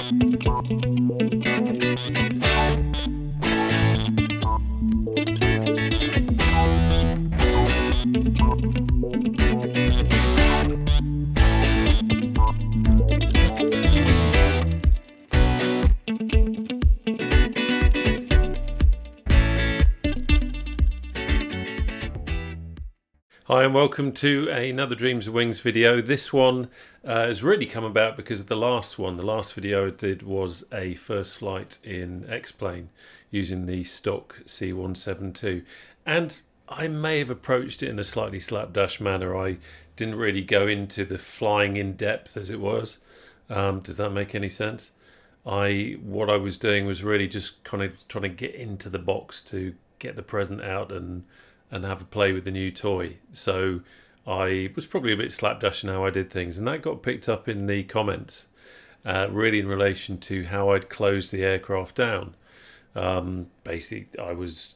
Hi and welcome to another Dreams of Wings video. This one has really come about because of the last one. The last video I did was a first flight in X-Plane using the stock C172, and I may have approached it in a slightly slapdash manner. I didn't really go into the flying in depth as it was. Does that make any sense? What I was doing was really just kind of trying to get into the box to get the present out and have a play with the new toy. So I was probably a bit slapdash in how I did things, and that got picked up in the comments, really in relation to how I'd closed the aircraft down. Basically, I was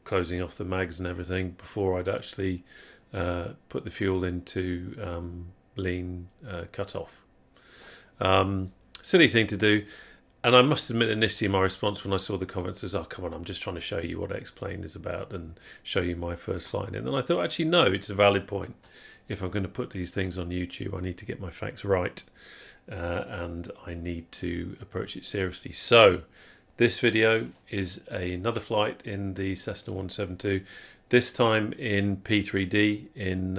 closing off the mags and everything before I'd actually put the fuel into lean cutoff. Silly thing to do. And I must admit, initially my response when I saw the comments was, oh, come on, I'm just trying to show you what X-Plane is about and show you my first flight. And then I thought, actually, no, it's a valid point. If I'm going to put these things on YouTube, I need to get my facts right. And I need to approach it seriously. So this video is another flight in the Cessna 172, this time in P3D in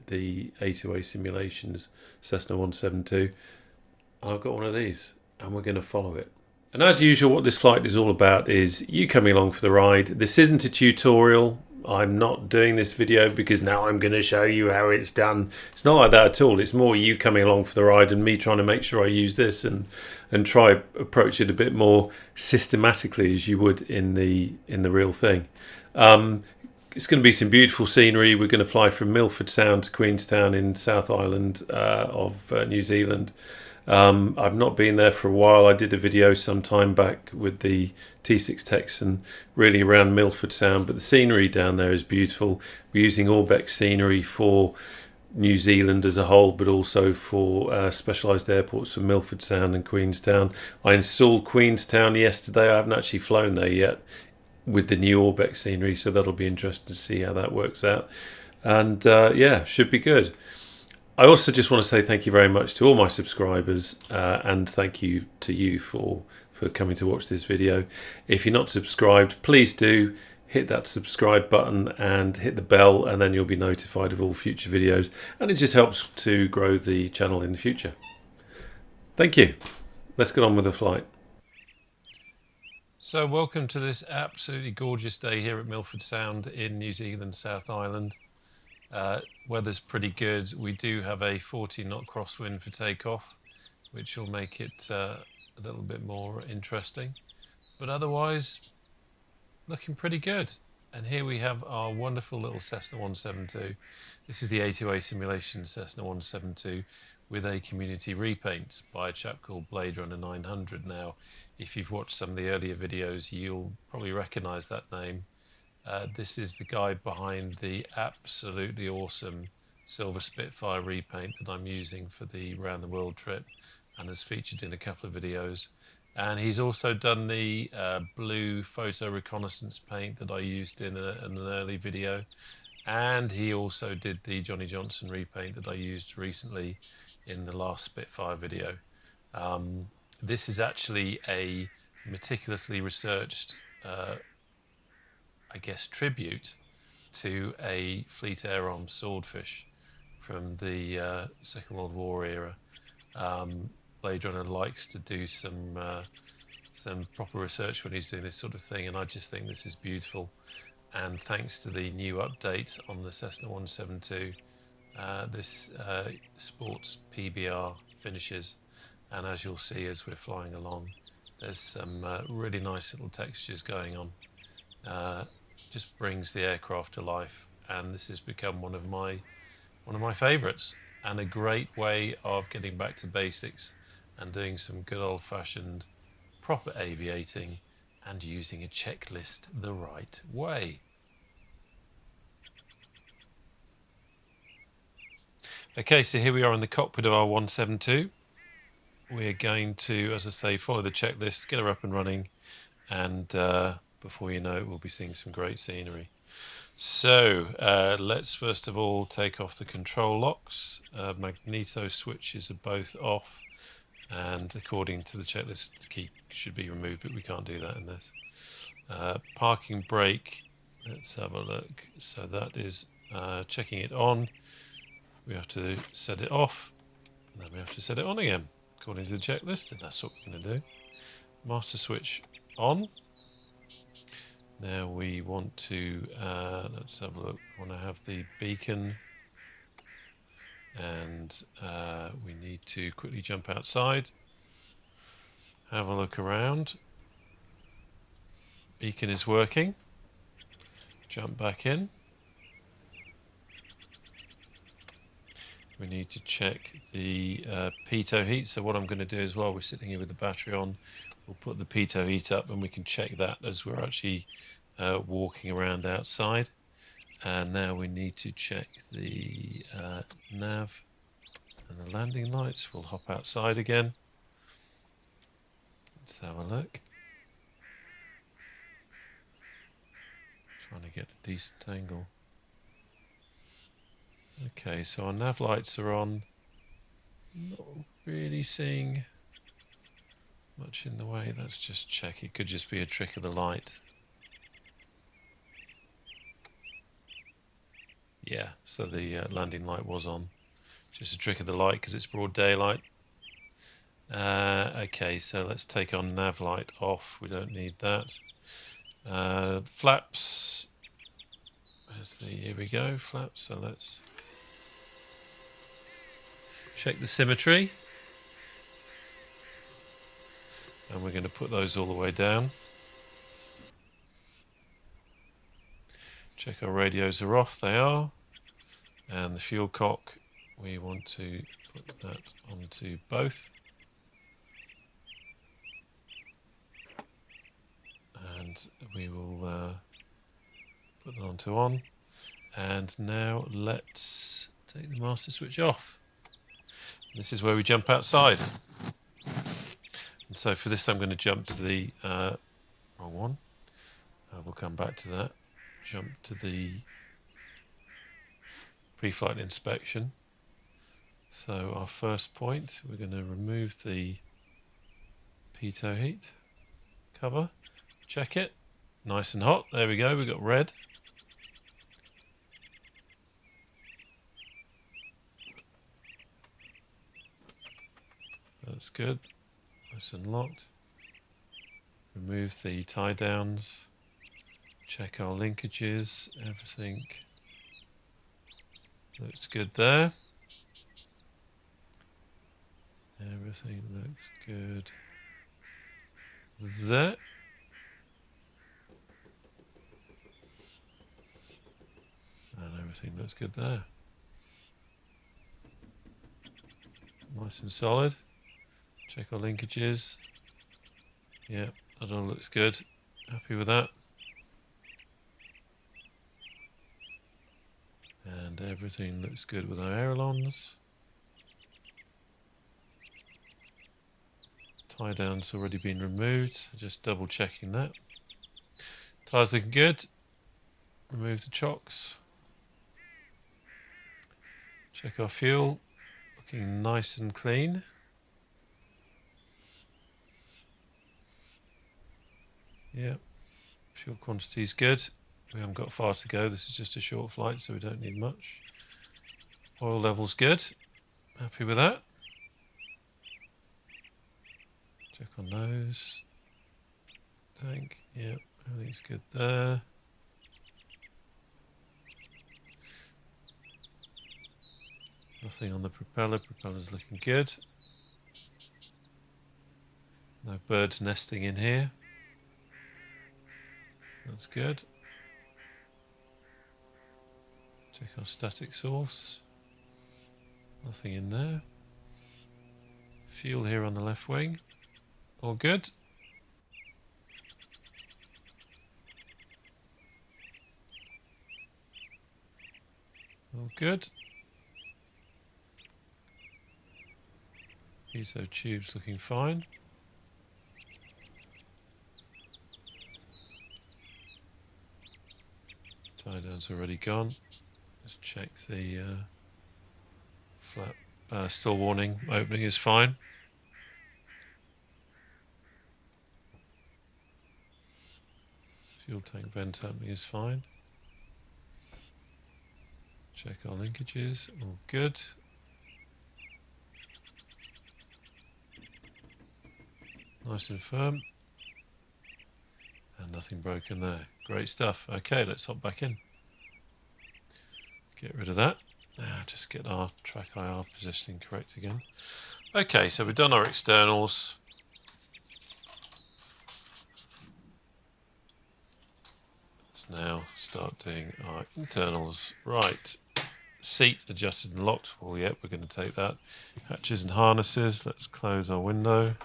the A2A simulations Cessna 172. I've got one of these, and we're going to follow it. And as usual, what this flight is all about is you coming along for the ride. This isn't a tutorial. I'm not doing this video because now I'm going to show you how it's done. It's not like that at all. It's more you coming along for the ride and me trying to make sure I use this and try approach it a bit more systematically as you would in the real thing. It's going to be some beautiful scenery. We're going to fly from Milford Sound to Queenstown in South Island of New Zealand. I've not been there for a while. I did a video some time back with the T6 Texan really around Milford Sound, but the scenery down there is beautiful. We're using Orbx scenery for New Zealand as a whole, but also for specialised airports for Milford Sound and Queenstown. I installed Queenstown yesterday. I haven't actually flown there yet with the new Orbx scenery, so that'll be interesting to see how that works out. And yeah, should be good. I also just want to say thank you very much to all my subscribers and thank you to you for coming to watch this video. If you're not subscribed, please do hit that subscribe button and hit the bell, and then you'll be notified of all future videos, and it just helps to grow the channel in the future. Thank you. Let's get on with the flight. So welcome to this absolutely gorgeous day here at Milford Sound in New Zealand, South Island. Weather's pretty good. We do have a 40-knot crosswind for takeoff, which will make it a little bit more interesting. But otherwise, looking pretty good. And here we have our wonderful little Cessna 172. This is the A2A simulation Cessna 172 with a community repaint by a chap called Blade Runner 900. Now, if you've watched some of the earlier videos, you'll probably recognise that name. This is the guy behind the absolutely awesome Silver Spitfire repaint that I'm using for the round the world trip and has featured in a couple of videos. And he's also done the blue photo reconnaissance paint that I used in an early video. And he also did the Johnny Johnson repaint that I used recently in the last Spitfire video. This is actually a meticulously researched I guess tribute to a Fleet Air Arm swordfish from the Second World War era. Blade Runner likes to do some proper research when he's doing this sort of thing, and I just think this is beautiful. And thanks to the new update on the Cessna 172, this sports PBR finishes, and as you'll see as we're flying along, there's some really nice little textures going on. Just brings the aircraft to life, and this has become one of my favourites, and a great way of getting back to basics and doing some good old-fashioned proper aviating and using a checklist the right way. Okay, so here we are in the cockpit of our 172. we're going to, as I say, follow the checklist, get her up and running, and before you know it, we'll be seeing some great scenery. So let's first of all take off the control locks. Magneto switches are both off, and according to the checklist, the key should be removed, but we can't do that in this. Parking brake, let's have a look. So that is checking it on. We have to set it off, and then we have to set it on again, according to the checklist, and that's what we're going to do. Master switch on. Now we want to, let's have a look, we want to have the beacon, and we need to quickly jump outside, have a look around. Beacon is working. Jump back in. We need to check the pitot heat. So what I'm going to do as well, we're sitting here with the battery on, we'll put the pitot heat up and we can check that as we're actually walking around outside. And now we need to check the nav and the landing lights. We'll hop outside again. Let's have a look. Trying to get a decent angle. Okay, so our nav lights are on. Not really seeing much in the way. Let's just check. It could just be a trick of the light. Yeah, so the landing light was on. Just a trick of the light because it's broad daylight. Okay, so let's take our nav light off. We don't need that. Flaps. Here we go, flaps. So let's check the symmetry. And we're going to put those all the way down. Check our radios are off, they are. And the fuel cock, we want to put that onto both. And we will put that onto on. And now let's take the master switch off. This is where we jump outside. And so for this I'm going to jump to the wrong one. We'll come back to that. Jump to the pre-flight inspection. So our first point, we're going to remove the pitot heat cover. Check it. Nice and hot. There we go. We've got red. That's good. Nice and locked. Remove the tie downs. Check our linkages. Everything looks good there. Everything looks good there. And everything looks good there. Nice and solid. Check our linkages. Yeah, that all looks good. Happy with that. And everything looks good with our ailerons. Tie down's already been removed, so just double checking that. Tyres looking good. Remove the chocks. Check our fuel. Looking nice and clean. Yeah, fuel quantity is good. We haven't got far to go. This is just a short flight, so we don't need much. Oil level's good. Happy with that. Check on those. Tank, yeah, everything's good there. Nothing on the propeller. Propeller's looking good. No birds nesting in here. That's good. Check our static source. Nothing in there. Fuel here on the left wing. All good. All good. Piezo tube's looking fine. Tie down's already gone. Let's check the flap. Still warning opening is fine. Fuel tank vent opening is fine. Check our linkages, all good. Nice and firm. And nothing broken there. Great stuff. Okay, let's hop back in. Get rid of that. Just get our track IR positioning correct again. Okay, so we've done our externals. Let's now start doing our internals. Right. Seat adjusted and locked. Well, yeah, we're going to take that. Hatches and harnesses. Let's close our window.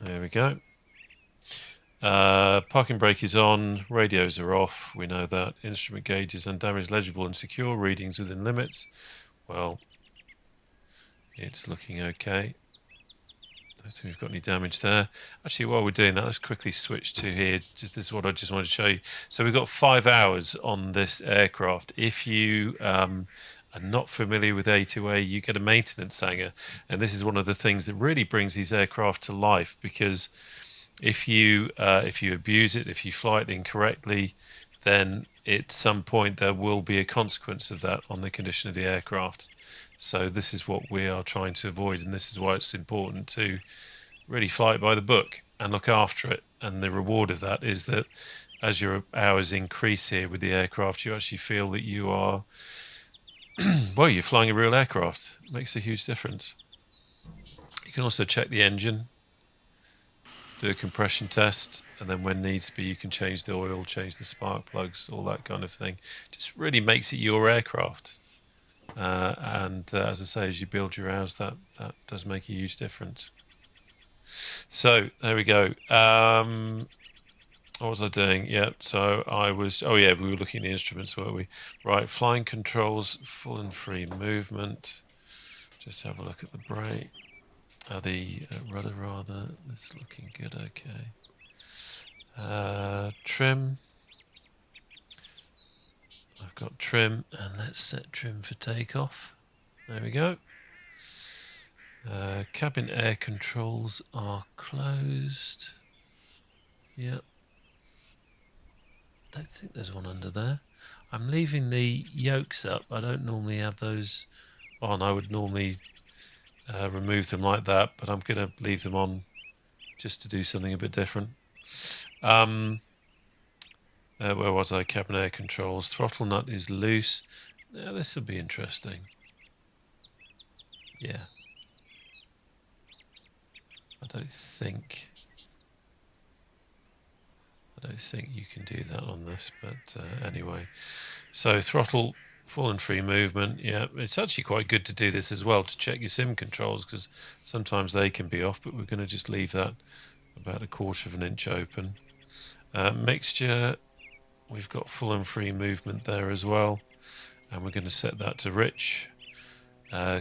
There we go. Parking brake is on. Radios are off. We know that. Instrument gauge is undamaged, legible and secure. Readings within limits. Well, it's looking okay. I don't think we've got any damage there. Actually, while we're doing that, let's quickly switch to here. This is what I just wanted to show you. So we've got 5 hours on this aircraft. If you are not familiar with A2A, you get a maintenance hangar. And this is one of the things that really brings these aircraft to life, because if you abuse it, if you fly it incorrectly, then at some point there will be a consequence of that on the condition of the aircraft. So this is what we are trying to avoid, and this is why it's important to really fly it by the book and look after it. And the reward of that is that as your hours increase here with the aircraft, you actually feel that you are, well, you're flying a real aircraft. It makes a huge difference. You can also check the engine, do a compression test, and then when needs be, you can change the oil, change the spark plugs, all that kind of thing. Just really makes it your aircraft. As I say, as you build your hours, that does make a huge difference. So there we go. What was I doing? Yeah, so I was, oh yeah, we were looking at the instruments, weren't we? Right, flying controls, full and free movement. Just have a look at the brake. The rudder rather, it's looking good, okay. Trim. I've got trim, and let's set trim for takeoff. There we go. Cabin air controls are closed. Yep. Don't think there's one under there. I'm leaving the yokes up. I don't normally have those on. I would normally remove them like that, but I'm going to leave them on just to do something a bit different. Where was I? Cabin air controls. Throttle nut is loose. Now this will be interesting. Yeah. I don't think you can do that on this, but anyway. So throttle, full and free movement. Yeah, it's actually quite good to do this as well, to check your sim controls, because sometimes they can be off, but we're going to just leave that about 1/4 of an inch open. Mixture, we've got full and free movement there as well, and we're going to set that to rich.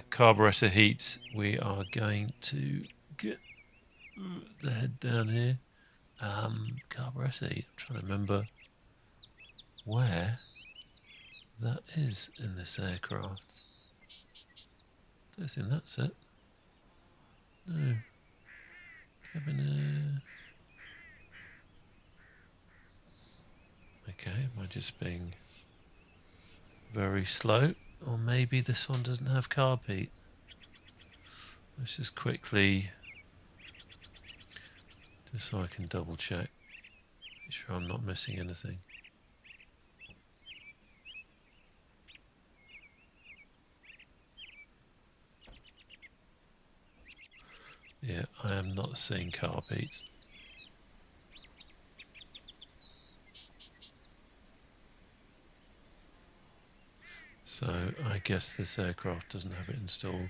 Carburetor heat, we are going to get the head down here. Carburetor heat, I'm trying to remember where that is in this aircraft. I don't think that's it. No. Cabin air. Okay, am I just being very slow? Or maybe this one doesn't have carb heat. Let's just quickly, just so I can double check, make sure I'm not missing anything. Yeah, I am not seeing carb heat. So I guess this aircraft doesn't have it installed.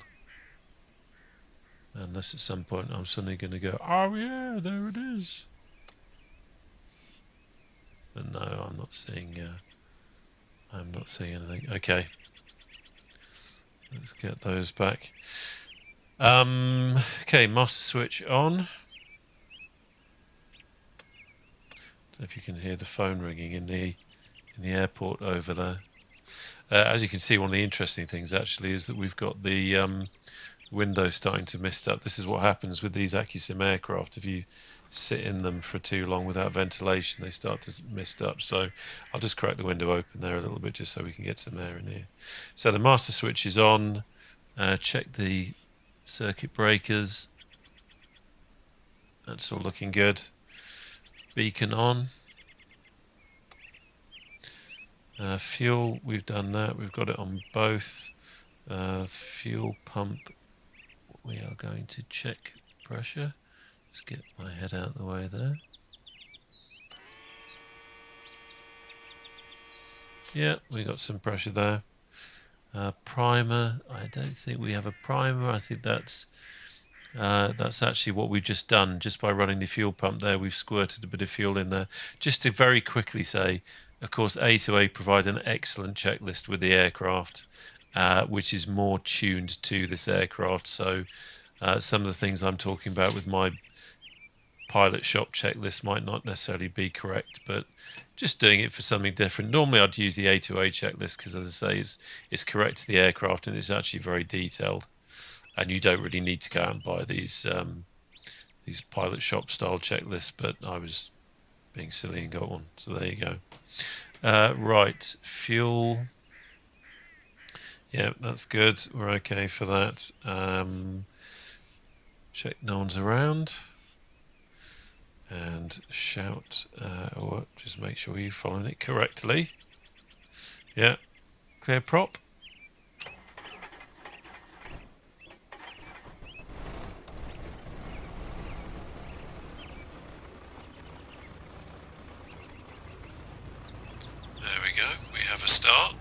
Unless at some point I'm suddenly going to go, oh yeah, there it is. But no, I'm not seeing I'm not seeing anything. Okay. Let's get those back. Okay, master switch on. So if you can hear the phone ringing in the airport over there. As you can see, one of the interesting things actually is that we've got the window starting to mist up. This is what happens with these Accusim aircraft. If you sit in them for too long without ventilation, they start to mist up. So I'll just crack the window open there a little bit just so we can get some air in here. So the master switch is on. Check the circuit breakers. That's all looking good. Beacon on. Fuel, we've done that. We've got it on both. Fuel pump, we are going to check pressure. Let's get my head out of the way there. Yeah, we got some pressure there. Primer, I don't think we have a primer. I think that's actually what we've just done. Just by running the fuel pump there, we've squirted a bit of fuel in there. Just to very quickly say, of course, A2A provide an excellent checklist with the aircraft, which is more tuned to this aircraft. So some of the things I'm talking about with my pilot shop checklist might not necessarily be correct, but just doing it for something different. Normally I'd use the A2A checklist because, as I say, it's correct to the aircraft and it's actually very detailed. And you don't really need to go out and buy these pilot shop style checklists, but I was being silly and got one. So there you go. Right, fuel. Yeah, that's good. We're okay for that. Check no one's around. And shout, or just make sure you're following it correctly. Yeah, clear prop. There we go, we have a start.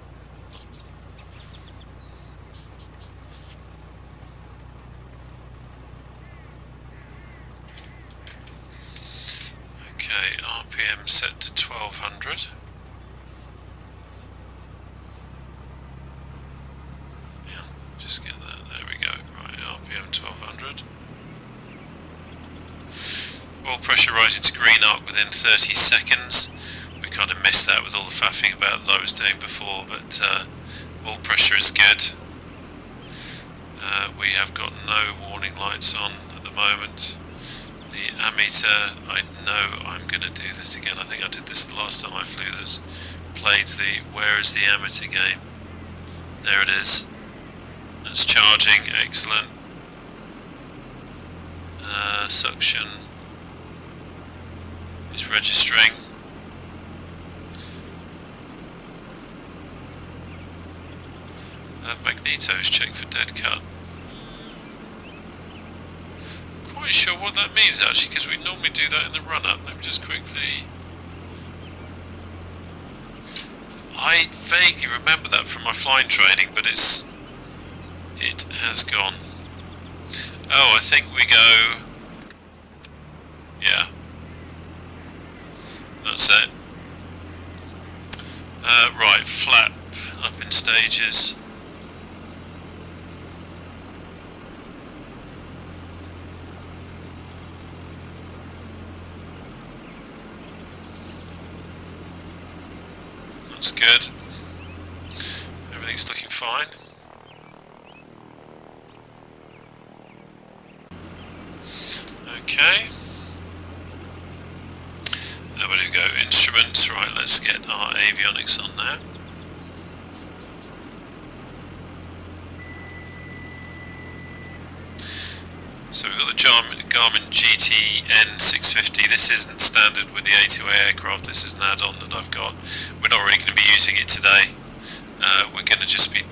Okay, RPM set to 1200. Yeah, just get that, there we go. Right, RPM 1200. Oil pressure rising to green arc within 30 seconds. We kind of missed that with all the faffing about that I was doing before, but oil pressure is good. We have got no warning lights on at the moment. The ammeter, I know I'm going to do this again. I think I did this the last time I flew this. Played the where is the ammeter game. There it is. It's charging, excellent. Suction is registering. Magnetos check for dead cut. Quite sure what that means actually, because we normally do that in the run-up. Let me just quickly. I vaguely remember that from my flying training, but it has gone. Oh, I think we go. Yeah, that's it. Right, flap up in stages. That's good. Everything's looking fine. Okay. Now we go instruments. Right, let's get our avionics on now. So we've got the Garmin GTN 650. This isn't standard with the A2A aircraft. This is an add-on that I've got. We're not really going to be using it today. We're going to just be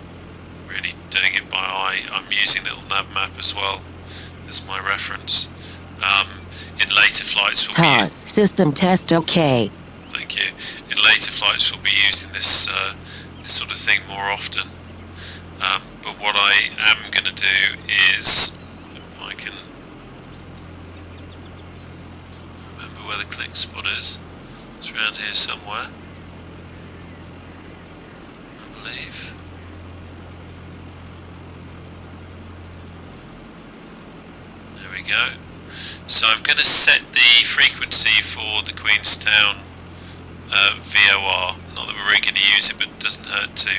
really doing it by eye. I'm using the little nav map as well as my reference. In later flights we'll be system test okay. Thank you. In later flights we'll be using this this sort of thing more often. But what I am going to do is, if I can remember where the click spot is. It's around here somewhere. believe. There we go. So I'm going to set the frequency for the Queenstown VOR. Not that we're really going to use it, but it doesn't hurt to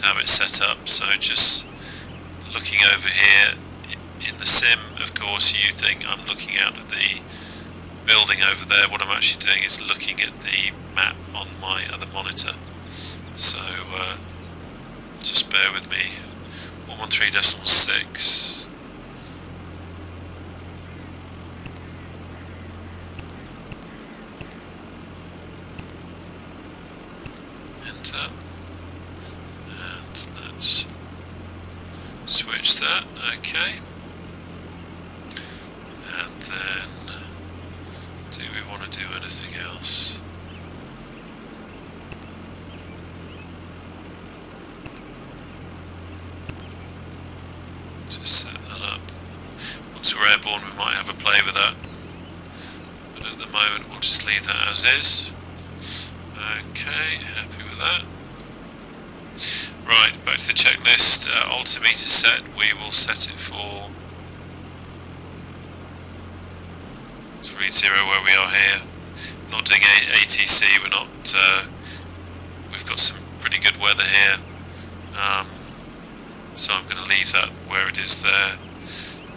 have it set up. So just looking over here in the sim, of course, you think I'm looking out at the building over there. What I'm actually doing is looking at the map on my other monitor. So just bear with me. 113.6. Enter. And let's switch that. Okay. And then, do we want to do anything else? Just set that up. Once we're airborne, we might have a play with that. But at the moment, we'll just leave that as is. Okay, happy with that. Right, back to the checklist. Altimeter set, we will set it for 30 where we are here. Not doing ATC, we're not, we've got some pretty good weather here. So I'm going to leave that where it is there.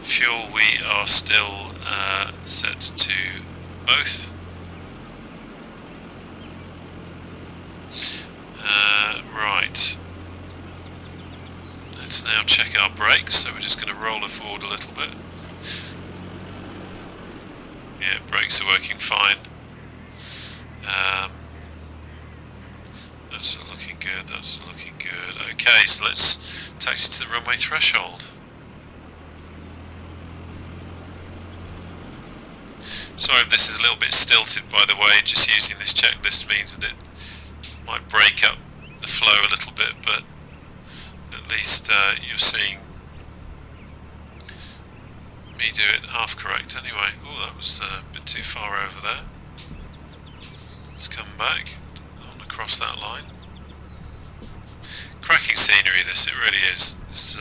Fuel, we are still set to both. Right. Let's now check our brakes. So we're just going to roll it forward a little bit. Yeah, brakes are working fine. That's looking good, that's looking good. Okay, so let's taxi to the runway threshold. Sorry if this is a little bit stilted, by the way. Just using this checklist means that it might break up the flow a little bit, but at least you're seeing me do it half correct anyway. Oh, that was a bit too far over there. Let's come back on across that line. Cracking scenery this, it really is. It's,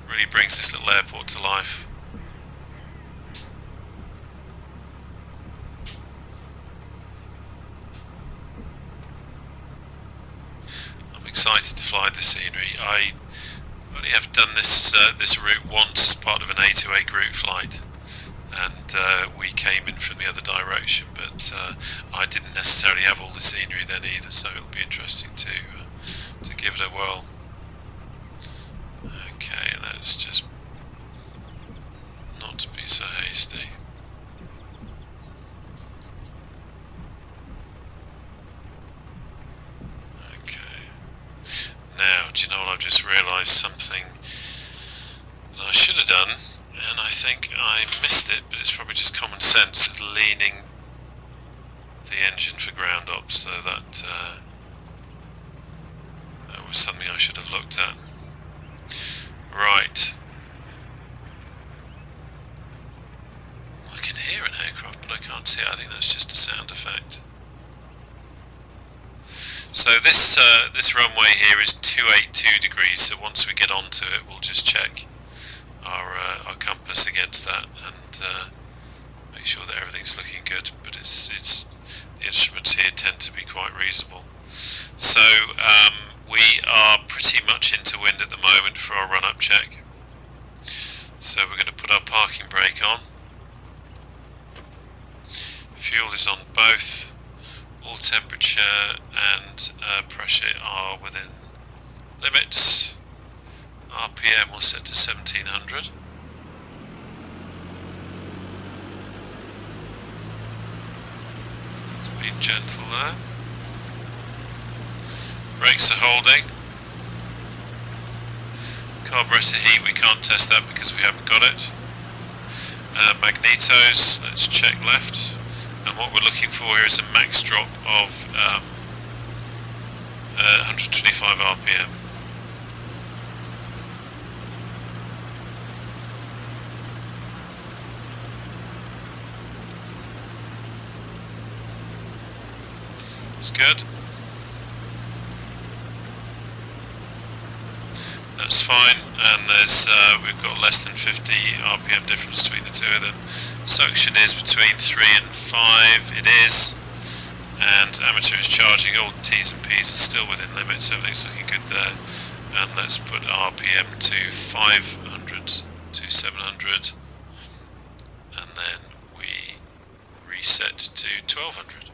really brings this little airport to life. I'm excited to fly the scenery. I only have done this this route once as part of an A2A group flight, and we came in from the other direction, but I didn't necessarily have all the scenery then either, so it'll be interesting to give it a whirl. Okay, let's just not be so hasty. Okay. Now, do you know what? I've just realised something that I should have done, and I think I missed it, but it's probably just common sense, is leaning the engine for ground up, so that that was something I should have looked at. Right. I can hear an aircraft, but I can't see it. I think that's just a sound effect. So this this runway here is 282 degrees, so once we get onto it, we'll just check our compass against that and make sure that everything's looking good. But it's the instruments here tend to be quite reasonable. So we are pretty much into wind at the moment for our run-up check. So we're going to put our parking brake on. Fuel is on both. All temperature and pressure are within limits. RPM will set to 1700. It's been gentle there. Brakes are holding. Carburetor heat, we can't test that because we haven't got it. Magnetos, let's check left. And what we're looking for here is a max drop of 125 RPM. It's good. that's fine, and there's we've got less than 50 RPM difference between the two of them. Suction is between 3 and 5, it is, and amateur is charging. All T's and P's are still within limits, everything's looking good there. And let's put RPM to 500 to 700, and then we reset to 1200.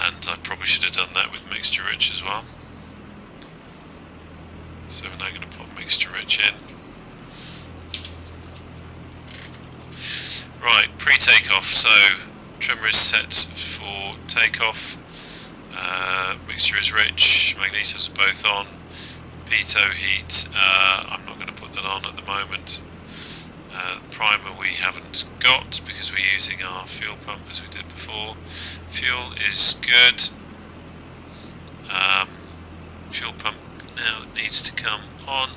And I probably should have done that with mixture rich as well. So we're now going to put mixture rich in. Right, pre-takeoff. So trimmer is set for takeoff. Mixture is rich. Magnetos are both on. Pitot heat. I'm not going to put that on at the moment. Primer we haven't got because we're using our fuel pump as we did before. Fuel is good. Fuel pump now needs to come on.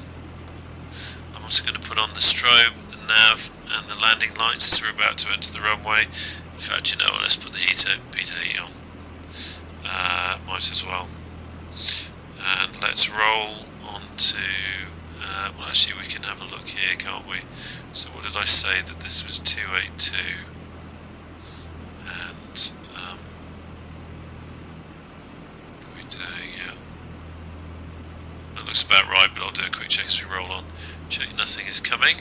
I'm also going to put on the strobe, the nav and the landing lights as we're about to enter the runway. In fact, you know what, let's put the Pitot heat on. Might as well. And let's roll on to well, actually we can have a look here, can't we? So what did I say that this was 282? And what are we doing? Yeah, that looks about right, but I'll do a quick check as we roll on. Check nothing is coming.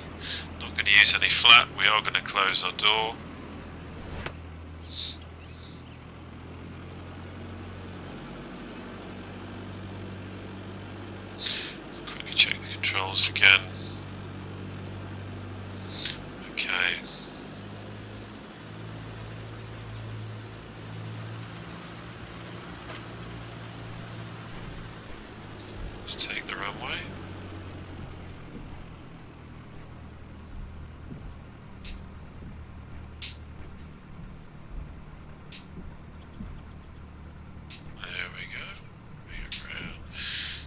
Not going to use any flap. We are going to close our door. Quickly check the controls again. Okay. Let's take the runway. There we go.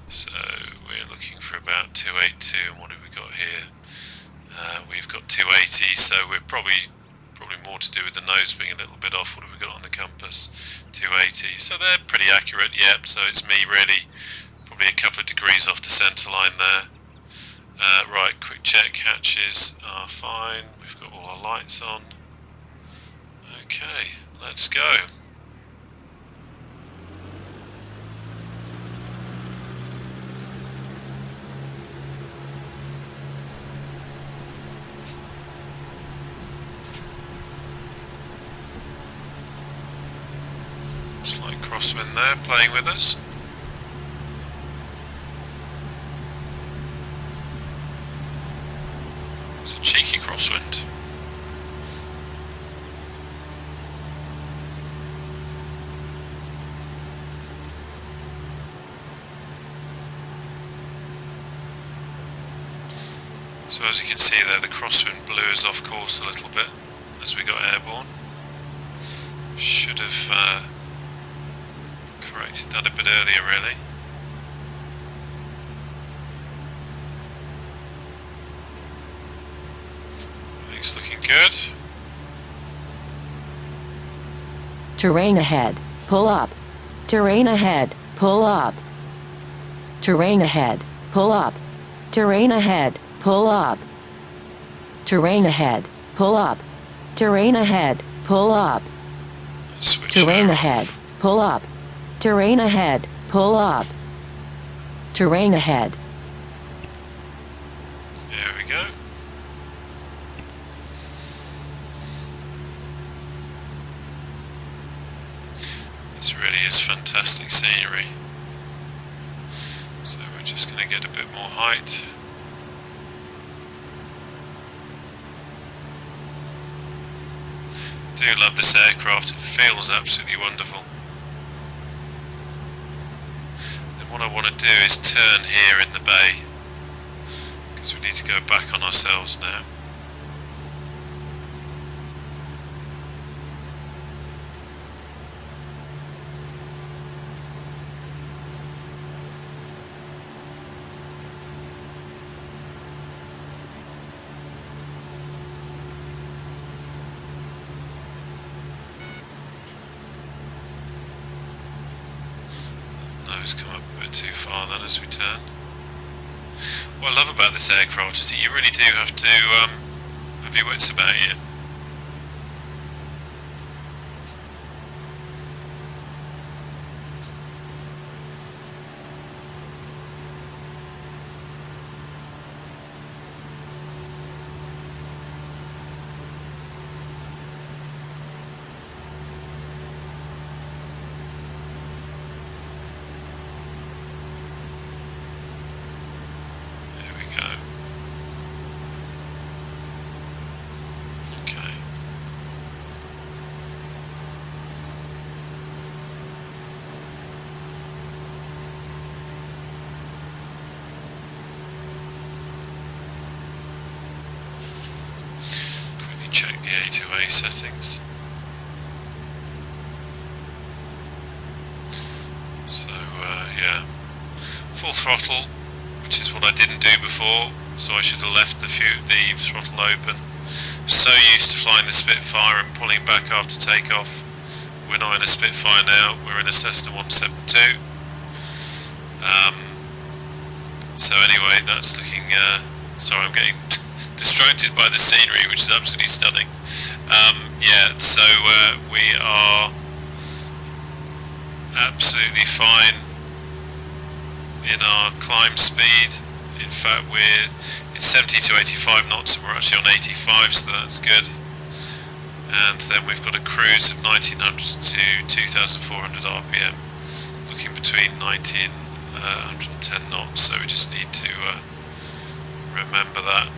So we're looking for about 282, and what have we got here? We've got 280, so we're probably more to do with the nose being a little bit off. What have we got on the compass? 280, so they're pretty accurate, yep, so it's me really, probably a couple of degrees off the centre line there. Right, quick check, hatches are fine, we've got all our lights on. Okay, let's go. Slight crosswind there, playing with us. It's a cheeky crosswind. So as you can see there, the crosswind blew us off course a little bit as we got airborne. Should have corrected that a bit earlier, really. Everything's looking good. Terrain ahead. Pull up. Terrain ahead. Pull up. Terrain ahead. Pull up. Terrain ahead. Pull up. Terrain ahead. Pull up. Terrain ahead. Pull up. Switch Terrain her ahead. off. Pull up. Terrain ahead. Pull up. Terrain ahead. There we go. This really is fantastic scenery. So we're just going to get a bit more height. I do love this aircraft, it feels absolutely wonderful. Then what I want to do is turn here in the bay, because we need to go back on ourselves now. It's come up a bit too far then as we turn. What I love about this aircraft is that you really do have to have your wits about you. Check the A2A settings. So yeah, full throttle, which is what I didn't do before, so I should have left the throttle open. So used to flying the Spitfire and pulling back after takeoff. We're not in a Spitfire now, we're in a Cessna 172. So anyway, that's looking, sorry, I'm getting distracted by the scenery, which is absolutely stunning. Yeah, so we are absolutely fine in our climb speed. In fact, it's 70 to 85 knots and we're actually on 85, so that's good. And then we've got a cruise of 1900 to 2400 RPM, looking between 90 and 110 knots, so we just need to remember that.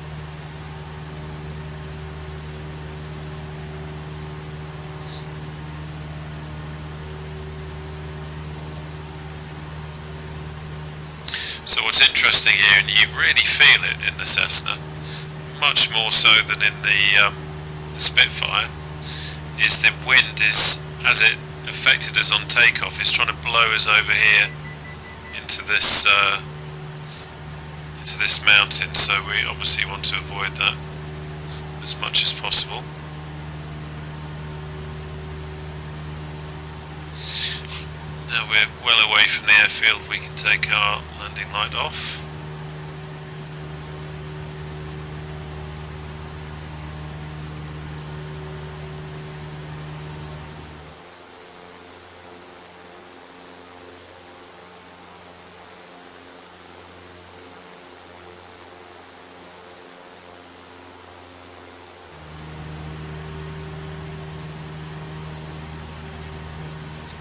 So what's interesting here, and you really feel it in the Cessna, much more so than in the Spitfire, is the wind is, as it affected us on takeoff, is trying to blow us over here into this mountain. So we obviously want to avoid that as much as possible. Now we're well away from the airfield, we can take our landing light off.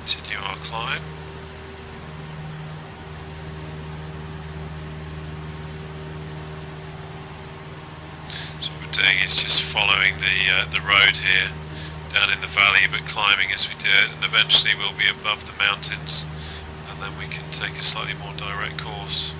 Continue our climb. So what we're doing is just following the road here down in the valley, but climbing as we do it, and eventually we'll be above the mountains, and then we can take a slightly more direct course.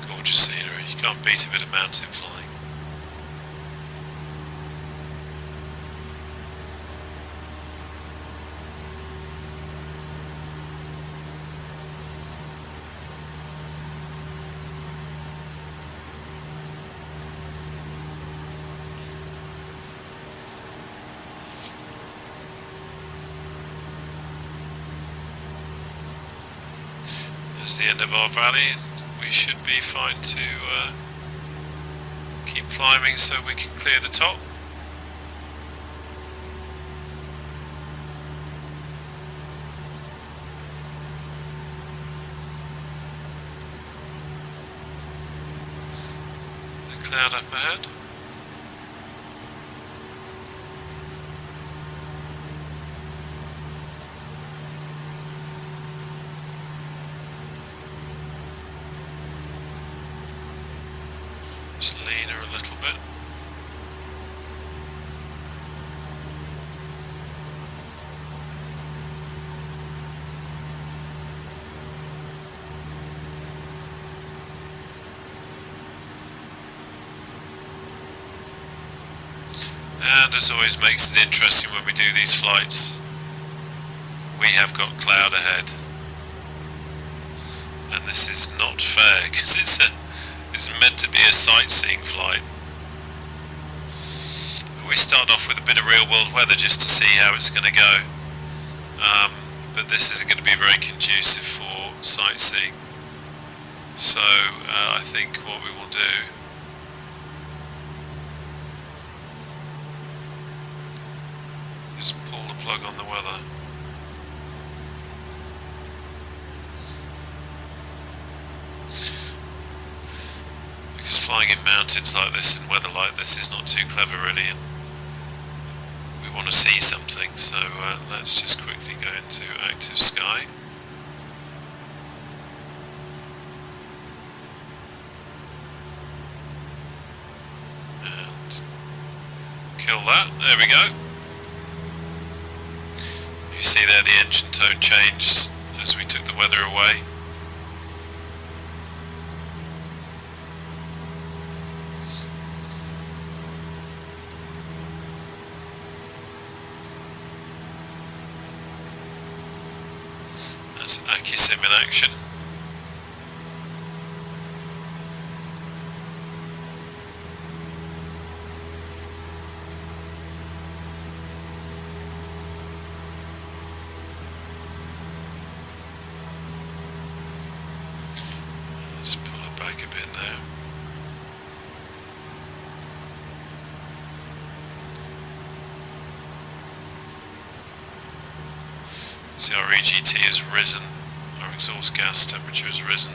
Gorgeous scenery, you can't beat a bit of mountain flying. There's the end of our valley, and we should be fine to keep climbing so we can clear the top. A cloud up ahead. lean her a little bit. And as always makes it interesting when we do these flights, we have got cloud ahead. And this is not fair because it's meant to be a sightseeing flight. We start off with a bit of real world weather just to see how it's going to go. But this isn't going to be very conducive for sightseeing. So I think what we will do is pull the plug on the weather. Because flying in mountains like this and weather like this is not too clever really, and we want to see something, so let's just quickly go into active sky. And kill that, there we go. You see there the engine tone changed as we took the weather away. That's Accusim in action. Let's pull it back a bit now. See, our EGT has risen, our exhaust gas temperature has risen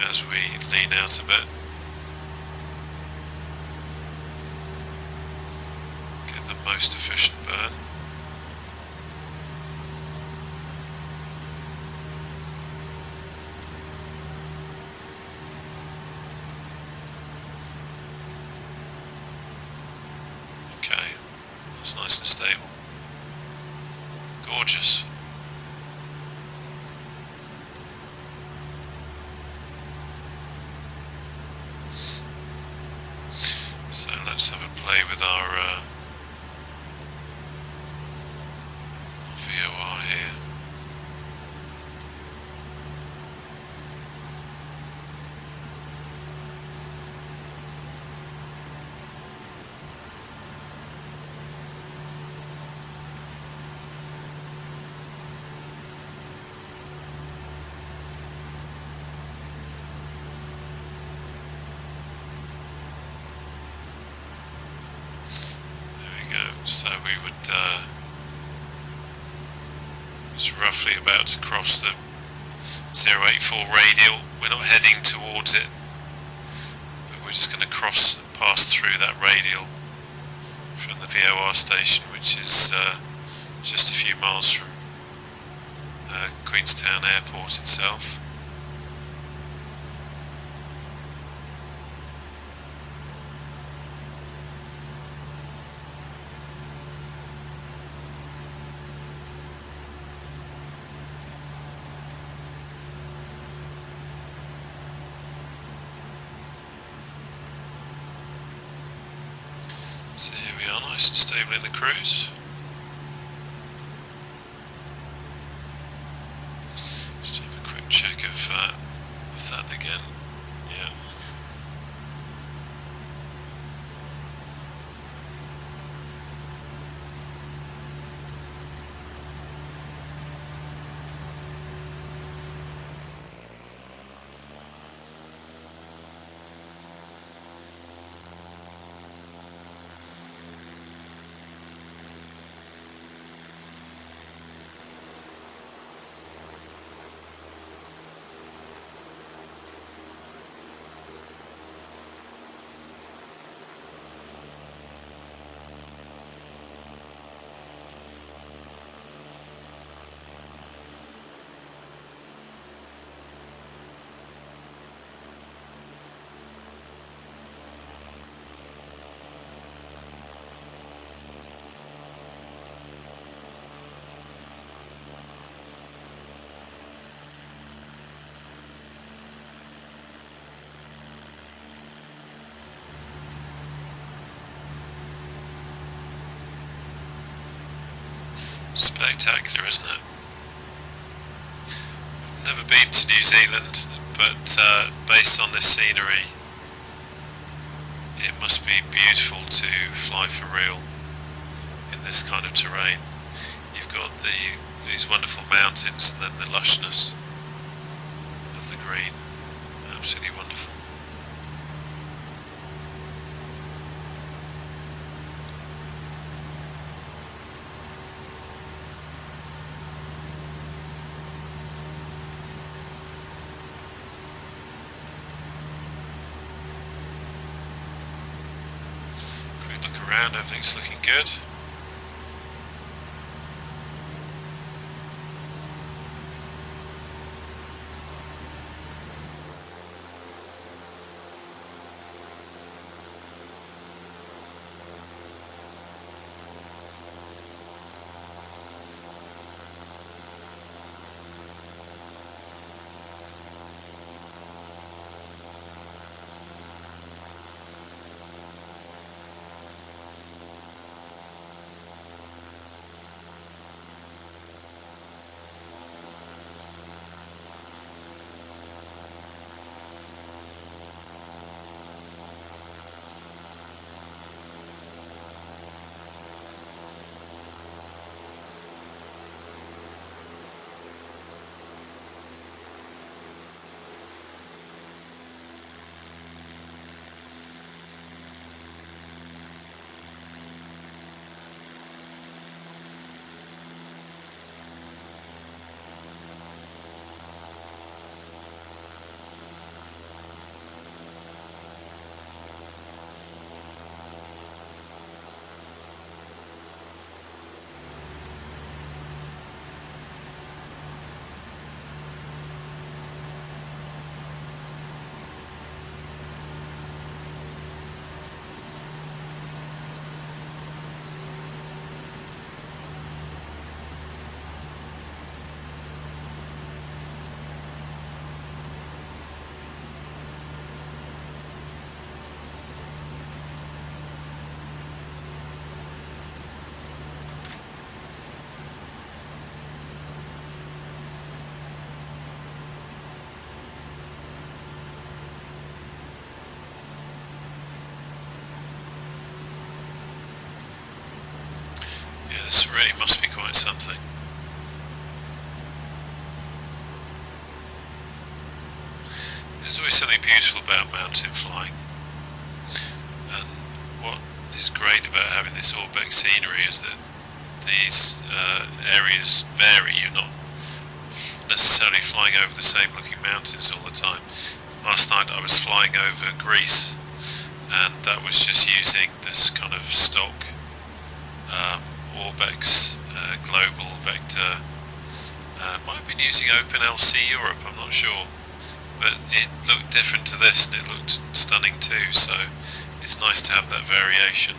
as we lean out a bit. Get the most efficient burn. Okay, that's nice and stable. Gorgeous. So let's have a play with our VOR here. So we would, it's roughly about to cross the 084 radial. We're not heading towards it, but we're just going to pass through that radial from the VOR station, which is just a few miles from Queenstown Airport itself. So here we are, nice and stable in the cruise. Just have a quick check of that again. Yeah. Spectacular, isn't it? I've never been to New Zealand, but based on this scenery, it must be beautiful to fly for real in this kind of terrain. You've got these wonderful mountains and then the lushness of the green. Absolutely wonderful. Quick look around, everything's looking good. This really must be quite something. There's always something beautiful about mountain flying, and what is great about having this Orbx scenery is that these areas vary. You're not necessarily flying over the same looking mountains all the time. Last night I was flying over Greece, and that was just using this kind of stock Orbx global vector. Might have been using OpenLC Europe, I'm not sure, but it looked different to this and it looked stunning too, so it's nice to have that variation.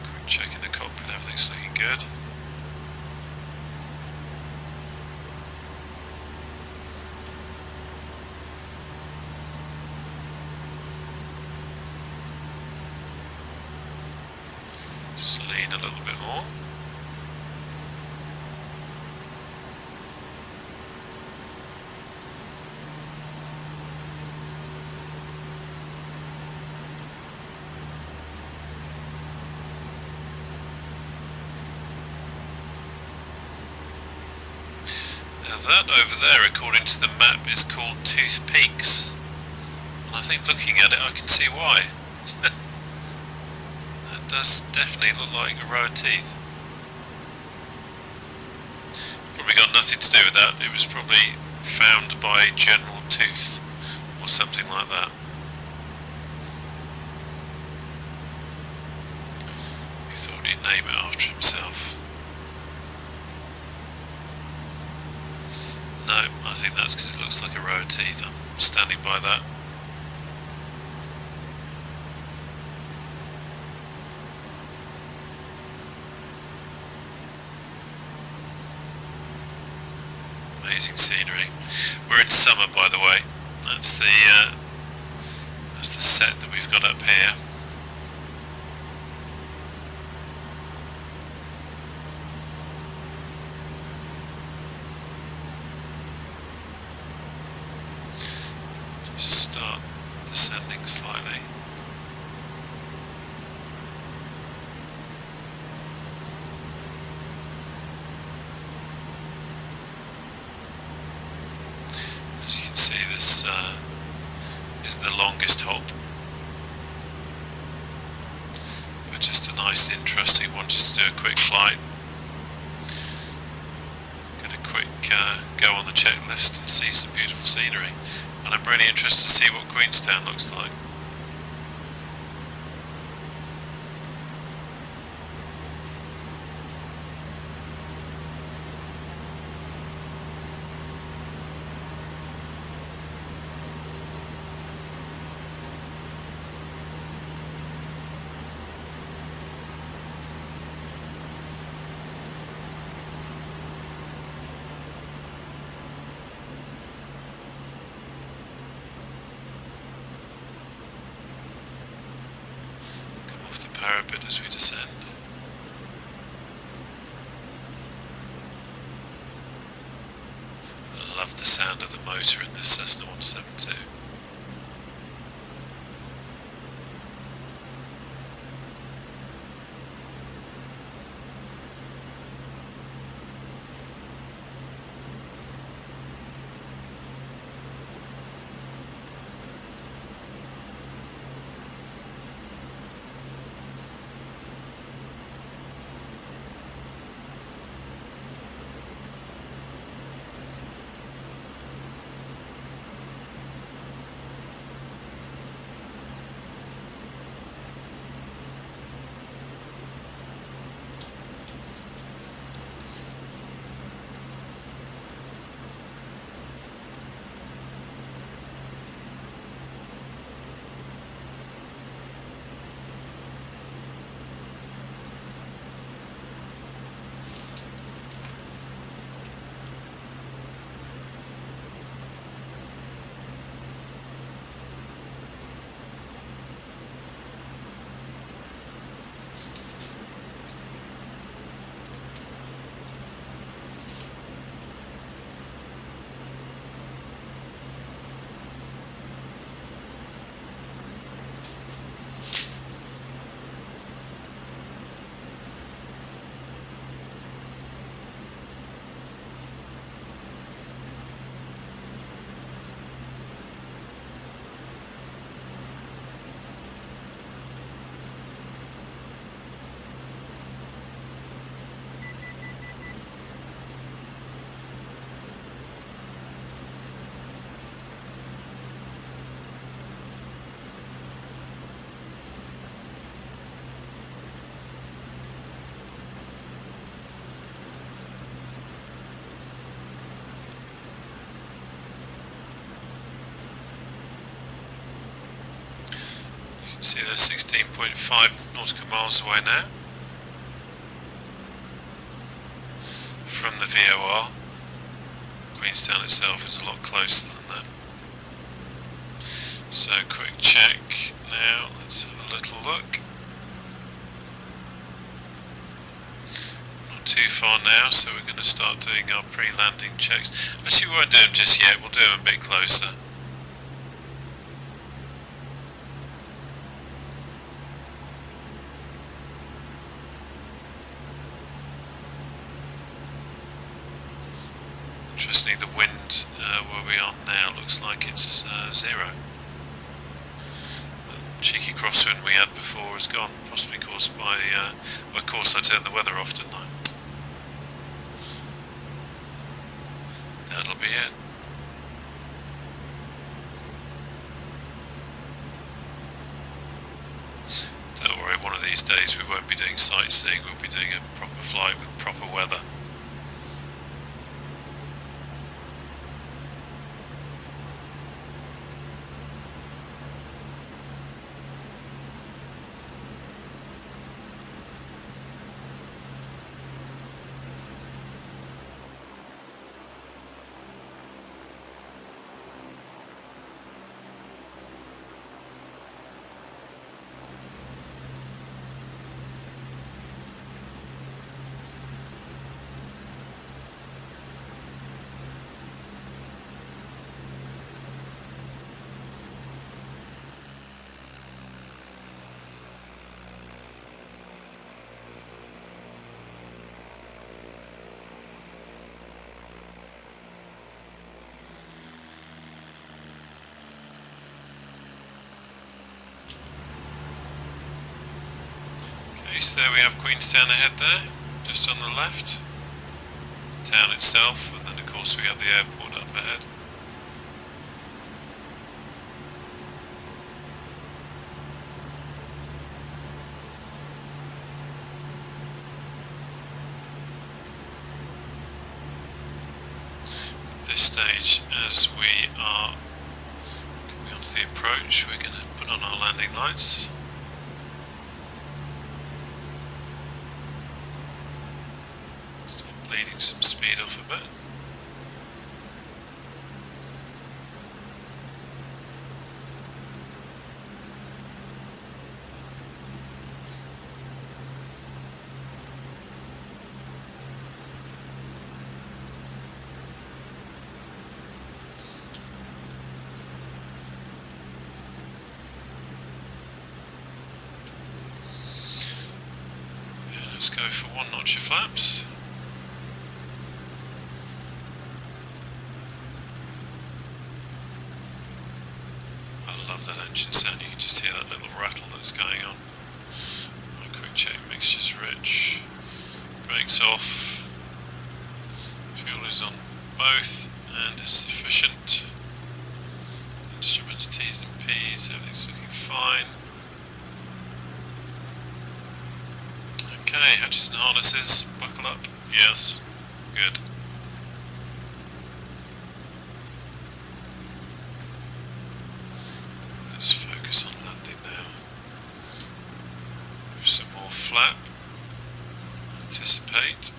Quick check in the cockpit, everything's looking good. Just lean a little bit more. Now that over there, according to the map, is called Tooth Peaks, and I think looking at it I can see why. Does definitely look like a row of teeth. Probably got nothing to do with that. It was probably found by General Tooth or something like that. He thought he'd name it after himself. No, I think that's because it looks like a row of teeth. I'm standing by that. amazing scenery. We're in summer, by the way. That's the set that we've got up here. Just start descending slightly. As you can see, this isn't the longest hop, but just a nice interesting one, just to do a quick flight, get a quick go on the checklist and see some beautiful scenery. And I'm really interested to see what Queenstown looks like. Parapet as we descend. I love the sound of the motor in this Cessna 172. See, they're 16.5 nautical miles away now from the VOR. Queenstown itself is a lot closer than that. So, quick check now. Let's have a little look. Not too far now, so we're going to start doing our pre-landing checks. Actually, we won't do them just yet. We'll do them a bit closer. Interestingly, the wind where we are now looks like it's zero. The cheeky crosswind we had before is gone, possibly caused by, of course I turned the weather off, didn't I? That'll be it. Don't worry, one of these days we won't be doing sightseeing, we'll be doing a proper flight with proper weather. so there we have Queenstown ahead there, just on the left. The town itself, and then of course we have the airport up ahead. At this stage, as we are coming onto the approach, we're going to put on our landing lights. Start bleeding some speed off a bit. Let's go for 1 notch of flaps. I love that engine sound, you can just hear that little rattle that's going on. Quick check, mixture's rich. Brakes off. Fuel is on both and is sufficient. Instruments T's and P's, everything's looking fine. Okay, hatches and harnesses, buckle up, yes, good. Let's focus on landing now. With some more flap, anticipate.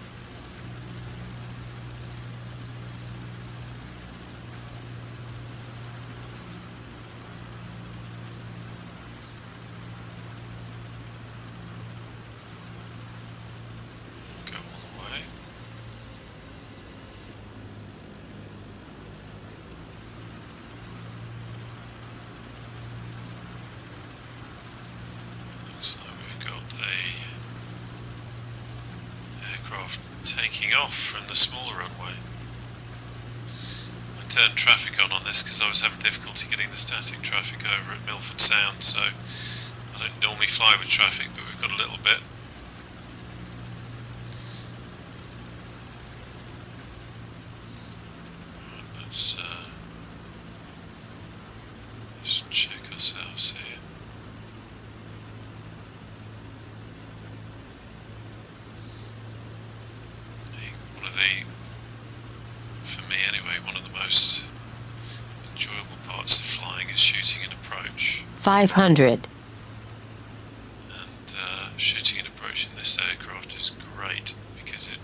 Looks like we've got a aircraft taking off from the smaller runway. I turned traffic on this because I was having difficulty getting the static traffic over at Milford Sound, so I don't normally fly with traffic, but we've got a little bit. Right, let's check ourselves here. For me anyway, one of the most enjoyable parts of flying is shooting an approach. 500. And shooting an approach in this aircraft is great because it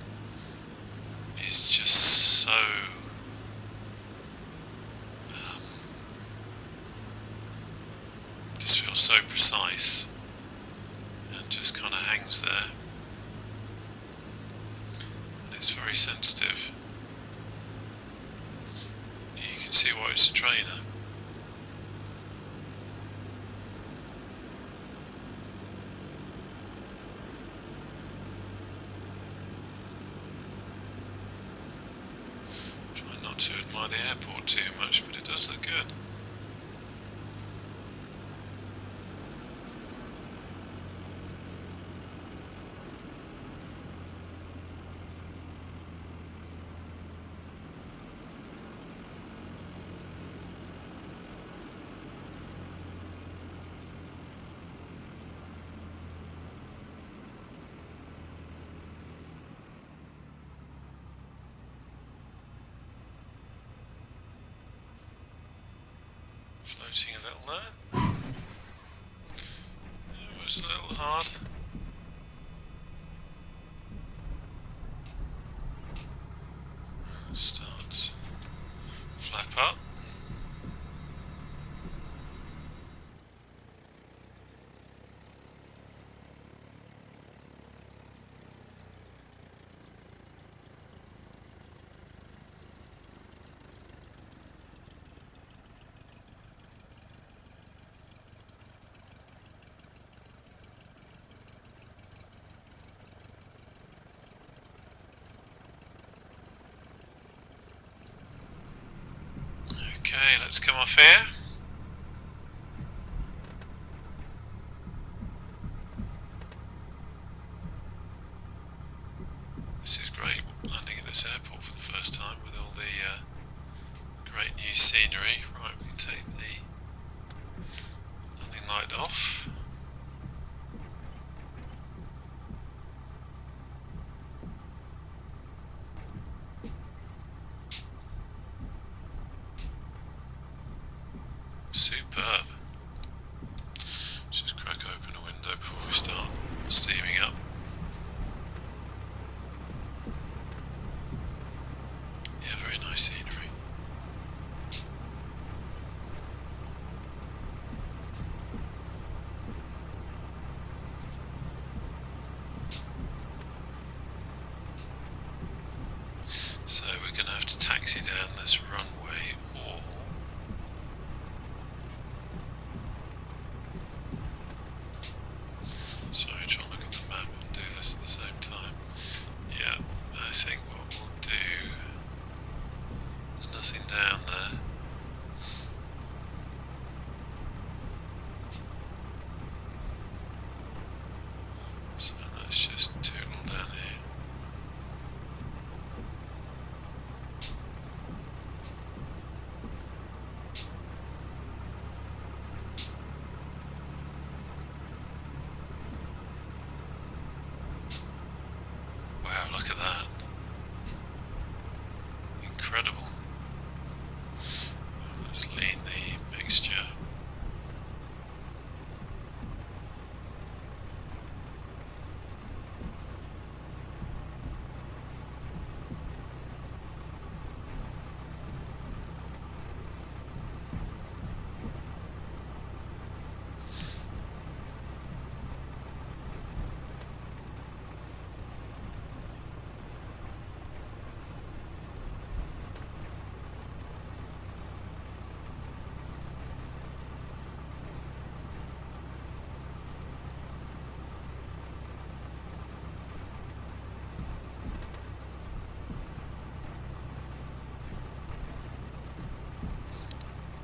is just so just feels so precise and just kind of hangs there. It's very sensitive. You can see why it's a trainer. Try not to admire the airport too much, but it does look good. Floating a little there. It was a little hard. Let's start. Flap up. Okay, let's come off here. scenery. Right, we can take the landing light off. Superb. Just crack open a window before we start steaming up. Yeah, very nice scenery. So we're going to have to taxi down this runway or sorry, trying to look at the map and do this at the same time. Yeah, I think what we'll do, there's nothing down there. So let's just tootle down here. Wow, look at that. Incredible. Let's lean the mixture.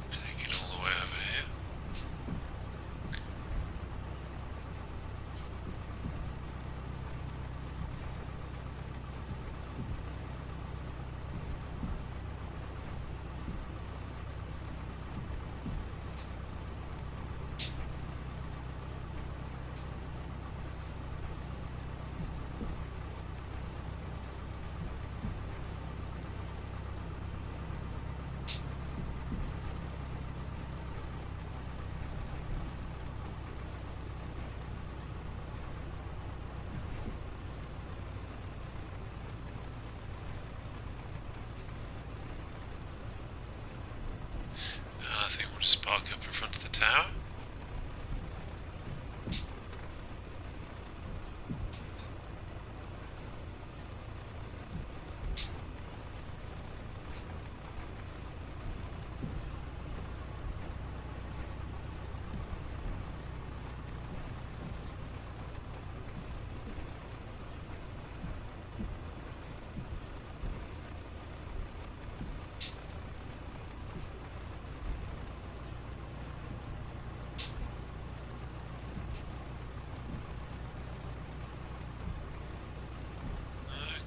Take it all the way over here. And I think we'll just park up in front of the tower.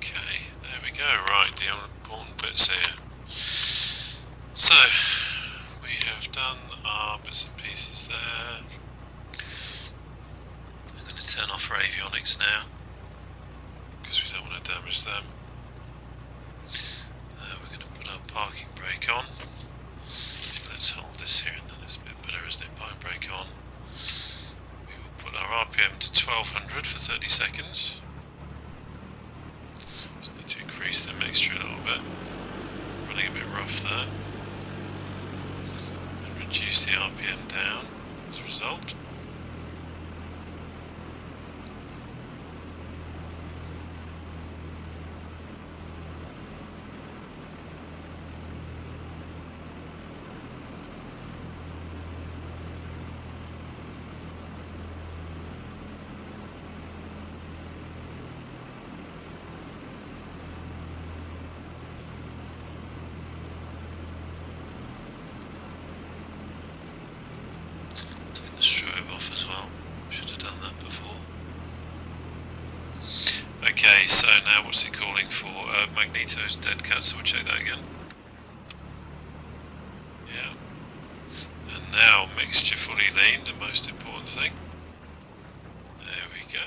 Okay, there we go. Right, the important bits here. So, we have done our bits and pieces there. I'm going to turn off our avionics now, because we don't want to damage them. We're going to put our parking brake on. Let's hold this here and then it's a bit better, isn't it? Parking brake on. We will put our RPM to 1200 for 30 seconds. Just need to increase the mixture a little bit. Running a bit rough there. And reduce the RPM down as a result. Off as well. Should have done that before. Okay, so now what's it calling for? Magneto's dead cat, so we'll check that again. Now mixture fully lean, the most important thing. There we go.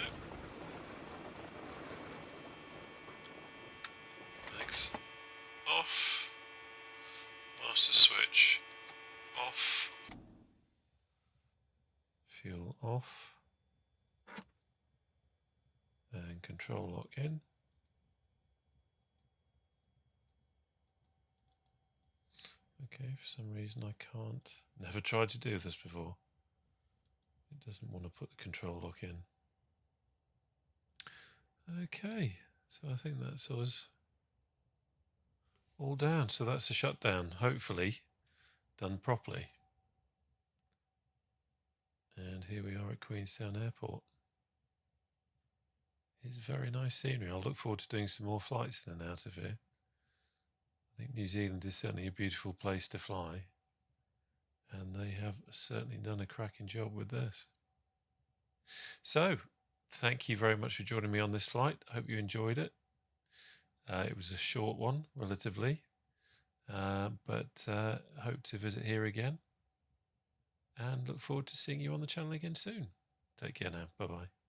Legs off. Master switch off. Fuel off. And control lock in. Okay, for some reason I can't. Never tried to do this before. It doesn't want to put the control lock in. Okay, so I think that's us all down. So that's a shutdown, hopefully done properly. And here we are at Queenstown Airport. It's very nice scenery. I'll look forward to doing some more flights in and out of here. I think New Zealand is certainly a beautiful place to fly, and they have certainly done a cracking job with this. So, thank you very much for joining me on this flight. I hope you enjoyed it. It was a short one, relatively, but hope to visit here again, and look forward to seeing you on the channel again soon. Take care now. Bye-bye.